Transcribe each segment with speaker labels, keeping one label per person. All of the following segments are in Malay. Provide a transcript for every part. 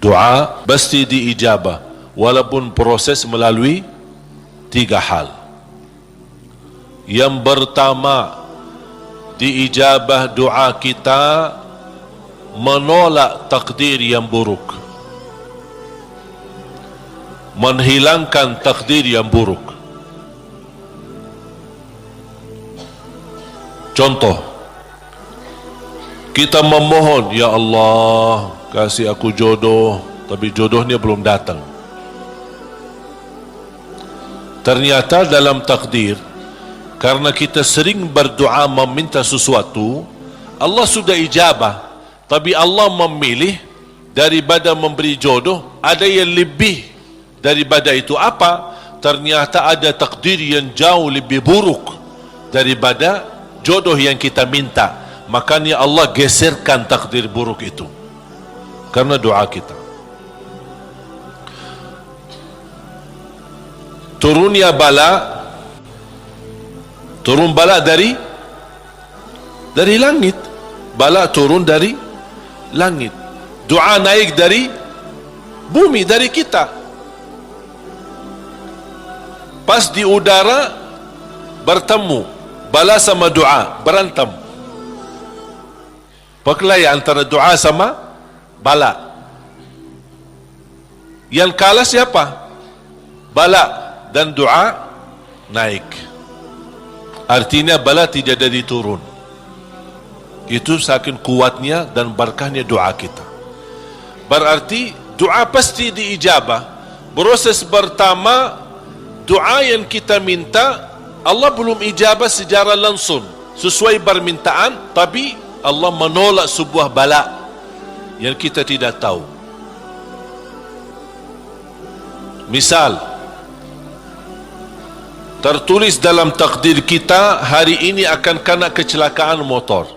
Speaker 1: Doa pasti diijabah, walaupun proses melalui 3 hal. Yang pertama, diijabah doa kita menolak takdir yang buruk, menghilangkan takdir yang buruk. Contoh, kita memohon, ya Allah kasih aku jodoh, tapi jodohnya belum datang. Ternyata dalam takdir, karena kita sering berdoa meminta sesuatu, Allah sudah ijabah, tapi Allah memilih daripada memberi jodoh, ada yang lebih daripada itu. Apa? Ternyata ada takdir yang jauh lebih buruk daripada jodoh yang kita minta. Makanya Allah geserkan takdir buruk itu karena doa kita. Turunnya bala, turun bala dari langit. Bala turun dari langit. Doa naik dari bumi, dari kita. Pas di udara bertemu, bala sama doa berantem. Perkelahian antara doa sama bala. Yang kalah siapa? Bala, dan doa naik. Artinya bala tidak jadi turun. Itu saking kuatnya dan berkahnya doa kita. Berarti doa pasti diijabah. Proses pertama, doa yang kita minta Allah belum ijabah secara langsung sesuai permintaan, tapi Allah menolak sebuah bala yang kita tidak tahu. Misal, tertulis dalam takdir kita hari ini akan kena kecelakaan motor,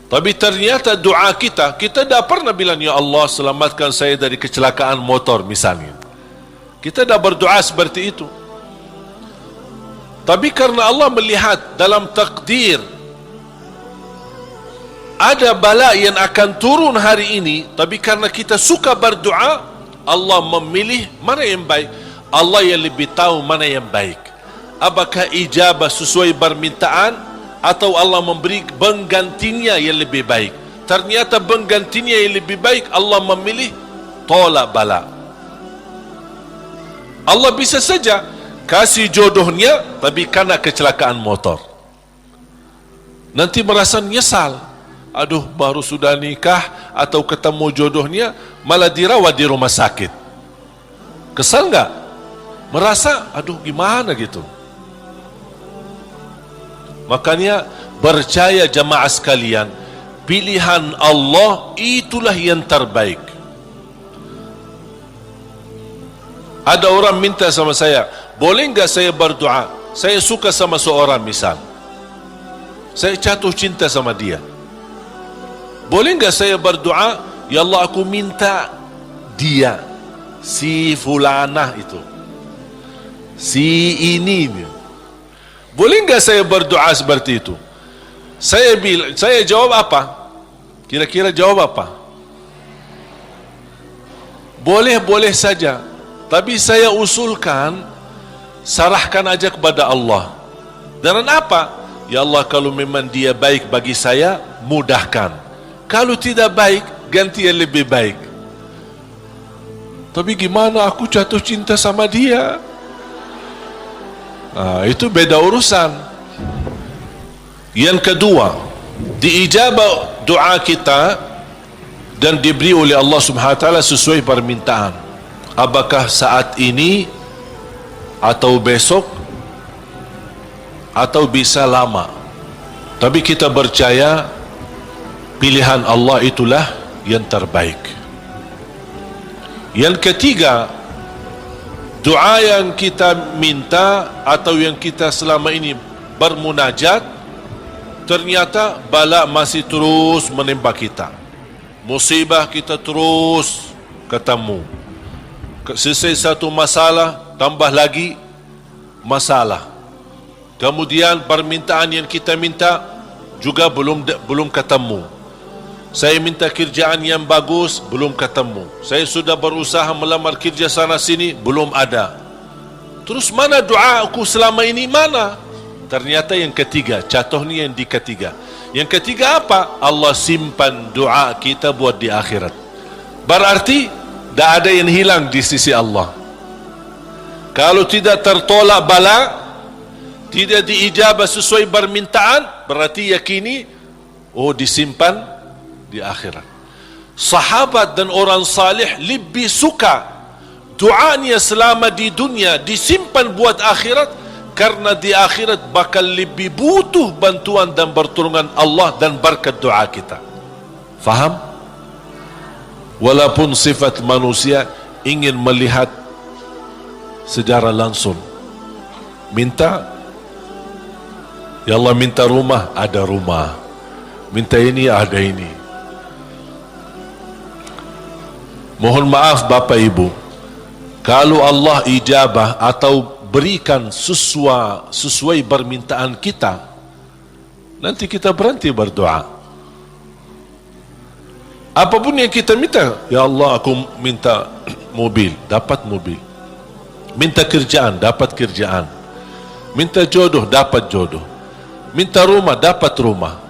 Speaker 1: tapi ternyata doa kita tidak pernah bilang, ya Allah selamatkan saya dari kecelakaan motor misalnya. Kita dah berdoa seperti itu. Tapi karena Allah melihat dalam takdir ada bala yang akan turun hari ini, tapi karena kita suka berdoa, Allah memilih mana yang baik. Allah yang lebih tahu mana yang baik. Apakah ijabah sesuai permintaan atau Allah memberi penggantinya yang lebih baik. Ternyata penggantinya yang lebih baik, Allah memilih tolak bala. Allah bisa saja kasih jodohnya, tapi karena kecelakaan motor, nanti merasa nyesal. Aduh, baru sudah nikah atau ketemu jodohnya malah dirawat di rumah sakit. Kesal enggak? Merasa aduh gimana gitu. Makanya percaya jamaah sekalian, pilihan Allah itulah yang terbaik. Ada orang minta sama saya, boleh enggak saya berdoa? Saya suka sama seorang misal, saya jatuh cinta sama dia. Boleh enggak saya berdoa, ya Allah aku minta dia, si fulanah itu, si ini. Boleh enggak saya berdoa seperti itu? Saya jawab apa? Kira-kira jawab apa? Boleh-boleh saja, tapi saya usulkan, serahkan aja kepada Allah. Dan apa? Ya Allah, kalau memang dia baik bagi saya, mudahkan. Kalau tidak baik, ganti yang lebih baik. Tapi gimana aku jatuh cinta sama dia? Itu beda urusan. Yang kedua, diijabah doa kita dan diberi oleh Allah Subhanahu wa taala sesuai permintaan. Apakah saat ini atau besok atau bisa lama, tapi kita percaya pilihan Allah itulah yang terbaik. Yang ketiga, doa yang kita minta atau yang kita selama ini bermunajat, ternyata bala masih terus menimpa kita, musibah kita terus ketemu. Selesai satu masalah, tambah lagi masalah. Kemudian permintaan yang kita minta juga belum ketemu. Saya minta kerjaan yang bagus, belum ketemu. Saya sudah berusaha melamar kerja sana sini, belum ada. Terus mana doa aku selama ini, mana? Ternyata yang ketiga, contoh ni yang di ketiga. Yang ketiga apa? Allah simpan doa kita buat di akhirat. Berarti tak ada yang hilang di sisi Allah. Kalau tidak tertolak bala, tidak diijabah sesuai permintaan, berarti yakini, oh disimpan di akhirat. Sahabat dan orang salih lebih suka doanya selama di dunia disimpan buat akhirat, karena di akhirat bakal lebih butuh bantuan dan pertolongan Allah dan berkat doa kita. Faham? Walaupun sifat manusia ingin melihat secara langsung, minta, ya Allah minta rumah, ada rumah. Minta ini, ada ini. Mohon maaf Bapak Ibu, kalau Allah ijabah atau berikan sesuai permintaan kita, nanti kita berhenti berdoa. Apapun yang kita minta, ya Allah aku minta mobil, dapat mobil. Minta kerjaan, dapat kerjaan. Minta jodoh, dapat jodoh. Minta rumah, dapat rumah.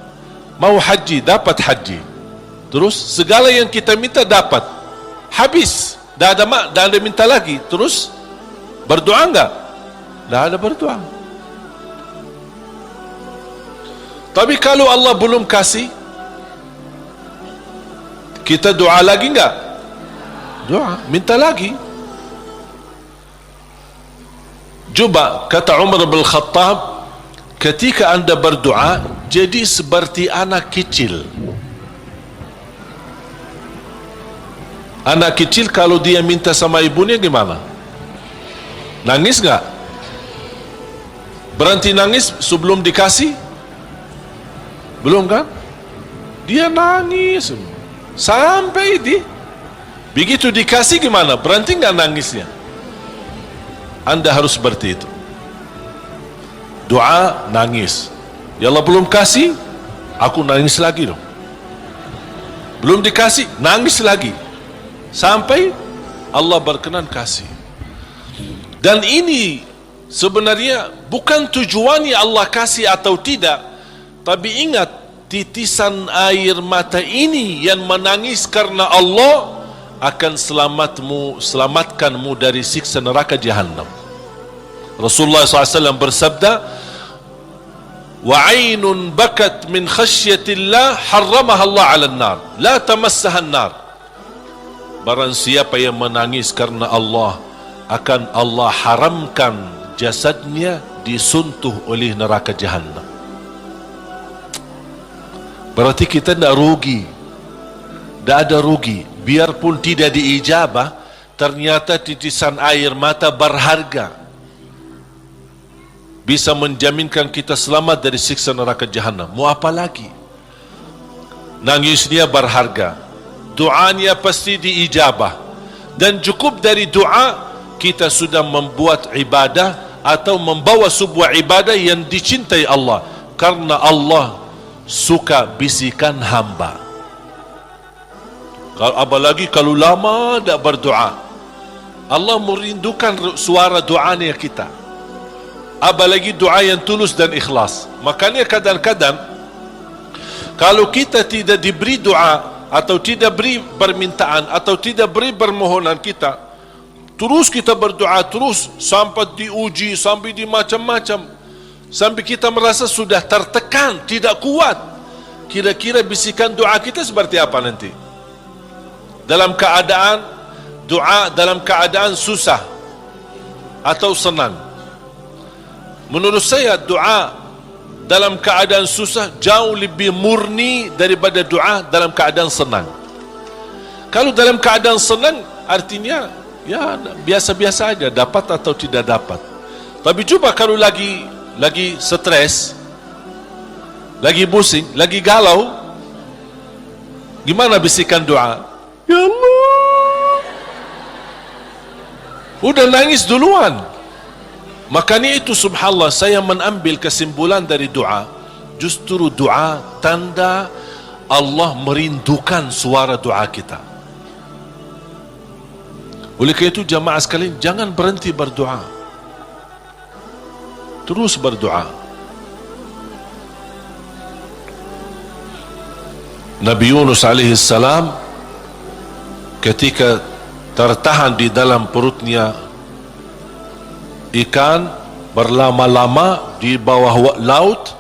Speaker 1: Mau haji, dapat haji. Terus segala yang kita minta dapat. Habis, dah ada minta lagi. Terus berdoa enggak? Dah ada berdoa. Tapi kalau Allah belum kasih, kita doa lagi enggak? Doa, minta lagi. Coba kata Umar bin Khattab, ketika anda berdoa jadi seperti anak kecil. Anak kecil kalau dia minta sama ibunya gimana? Nangis enggak? Berhenti nangis sebelum dikasih? Belum kan? Dia nangis sampai begitu dikasih gimana? Berhenti enggak nangisnya? Anda harus seperti itu. Doa, nangis. Ya Allah belum kasih, aku nangis lagi dong. Belum dikasih, nangis lagi. Sampai Allah berkenan kasih. Dan ini sebenarnya bukan tujuannya Allah kasih atau tidak. Tapi ingat, titisan air mata ini yang menangis karena Allah akan selamatkanmu dari siksa neraka Jahannam. Rasulullah SAW bersabda, wa ainun bakat min khasyatillah harramaha Allah 'alan nar, la tamassaha an-nar. Barang siapa yang menangis karena Allah, akan Allah haramkan jasadnya disuntuh oleh neraka Jahannam. Berarti kita tidak rugi, tidak ada rugi. Biarpun tidak diijabah, ternyata titisan air mata berharga, bisa menjaminkan kita selamat dari siksa neraka Jahannam. Mau apa lagi? Nangisnya berharga, doanya pasti diijabah, dan cukup dari doa kita sudah membuat ibadah atau membawa sebuah ibadah yang dicintai Allah, karena Allah suka bisikan hamba. Apalagi kalau lama tak berdoa, Allah merindukan suara doanya kita. Apalagi doa yang tulus dan ikhlas. Makanya kadang-kadang kalau kita tidak diberi doa, atau tidak beri permintaan, atau tidak beri permohonan kita, terus kita berdoa terus sampai diuji, sampai di macam-macam, sampai kita merasa sudah tertekan, tidak kuat. Kira-kira bisikan doa kita seperti apa nanti? Dalam keadaan doa, dalam keadaan susah atau senang? Menurut saya doa dalam keadaan susah jauh lebih murni daripada doa dalam keadaan senang. Kalau dalam keadaan senang artinya ya biasa-biasa aja, dapat atau tidak dapat. Tapi coba kalau lagi stres, lagi pusing, lagi galau, gimana bisikan doa? Ya Allah, udah nangis duluan. Makanya itu subhanallah, saya mengambil kesimpulan dari doa, justru doa tanda Allah merindukan suara doa kita. Oleh kerana itu jamaah sekalian, jangan berhenti berdoa, terus berdoa. Nabi Yunus alaihi salam ketika tertahan di dalam perutnya ikan berlama-lama di bawah laut,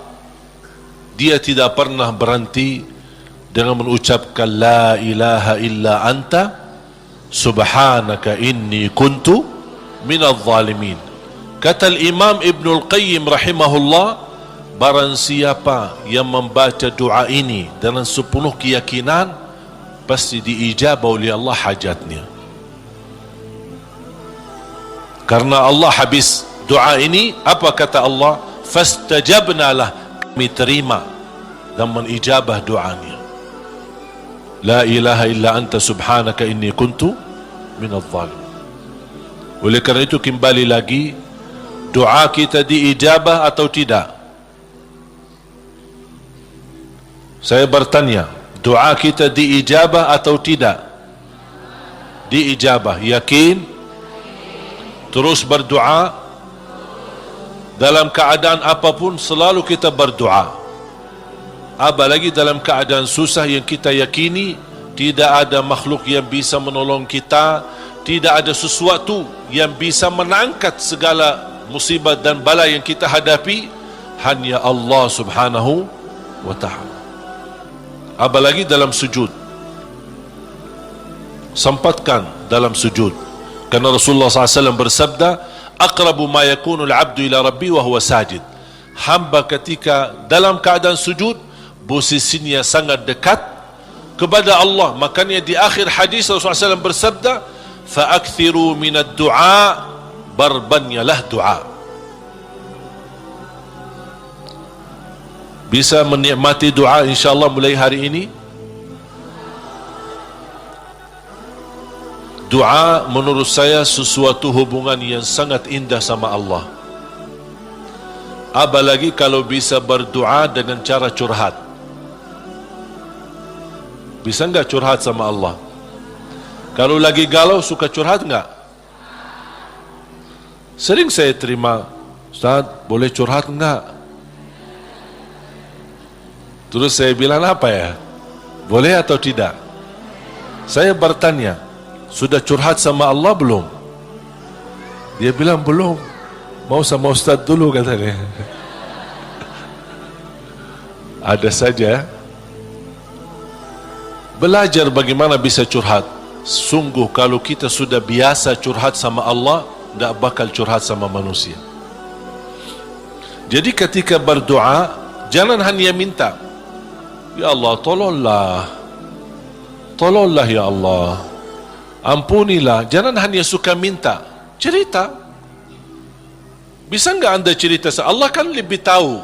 Speaker 1: dia tidak pernah berhenti dengan mengucapkan la ilaha illa anta subhanaka inni kuntu minadh zalimin. Kata Imam Ibnul Qayyim rahimahullah, barang siapa yang membaca doa ini dengan sepenuh keyakinan, pasti diijabah oleh Allah hajatnya. Karena Allah habis doa ini, apa kata Allah? Fastajabna lah, kami terima dan menijabah doanya. La ilaha illa anta subhanaka inni kuntu minadh zalimin. Oleh kerana itu kembali lagi, doa kita diijabah atau tidak? Saya bertanya, doa kita diijabah atau tidak? Diijabah. Yakin? Terus berdoa. Dalam keadaan apapun selalu kita berdoa. Apalagi dalam keadaan susah yang kita yakini tidak ada makhluk yang bisa menolong kita, tidak ada sesuatu yang bisa mengangkat segala musibah dan bala yang kita hadapi, hanya Allah subhanahu wa ta'ala. Apalagi dalam sujud, sempatkan dalam sujud, karena Rasulullah SAW bersabda, aqrabu ma yakunu al-abdu ila rabbi wa huwa sajid. Hamba ketika dalam keadaan sujud, posisinya sangat dekat kepada Allah. Makanya di akhir hadis Rasulullah SAW bersabda, fa'akthiru minad du'a, barbanyalah doa. Bisa menikmati doa insyaAllah mulai hari ini. Doa menurut saya sesuatu hubungan yang sangat indah sama Allah. Apalagi kalau bisa berdoa dengan cara curhat. Bisa enggak curhat sama Allah? Kalau lagi galau suka curhat enggak? Sering saya terima, Ustaz boleh curhat enggak? Terus saya bilang apa ya? Boleh atau tidak? Saya bertanya, sudah curhat sama Allah belum? Dia bilang belum. Mau sama Ustaz dulu katanya. Ada saja. Belajar bagaimana bisa curhat. Sungguh kalau kita sudah biasa curhat sama Allah, tidak bakal curhat sama manusia. Jadi ketika berdoa, jangan hanya minta, ya Allah tolonglah, tolonglah ya Allah, ampunilah. Jangan hanya suka minta, cerita. Bisa enggak anda cerita? Allah kan lebih tahu.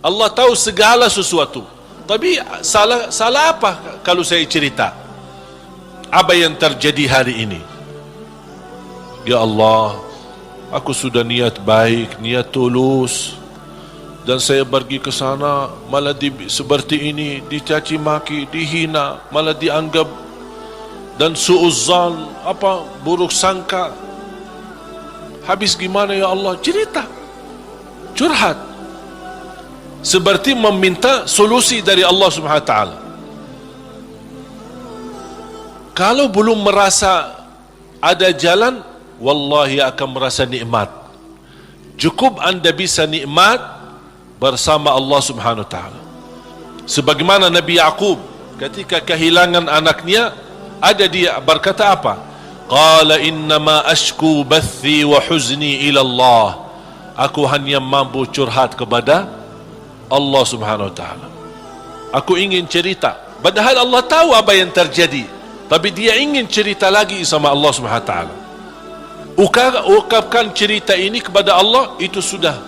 Speaker 1: Allah tahu segala sesuatu. Tapi salah apa kalau saya cerita apa yang terjadi hari ini? Ya Allah, aku sudah niat baik, niat tulus, dan saya pergi ke sana malah seperti ini, dicaci maki, dihina, malah dianggap dan suuzzan, apa buruk sangka. Habis gimana ya Allah? Cerita, curhat, seperti meminta solusi dari Allah Subhanahu wa taala. Kalau belum merasa ada jalan, wallahi akan merasa nikmat. Cukup anda bisa nikmat bersama Allah Subhanahu wa taala. Sebagaimana Nabi Yaqub ketika kehilangan anaknya, ada dia berkata apa? Qala innama ashku bathi wa huzni ila Allah. Aku hanya mampu curhat kepada Allah Subhanahu wa taala. Aku ingin cerita, padahal Allah tahu apa yang terjadi, tapi dia ingin cerita lagi sama Allah Subhanahu wa taala. Ungkapkan cerita ini kepada Allah, itu sudah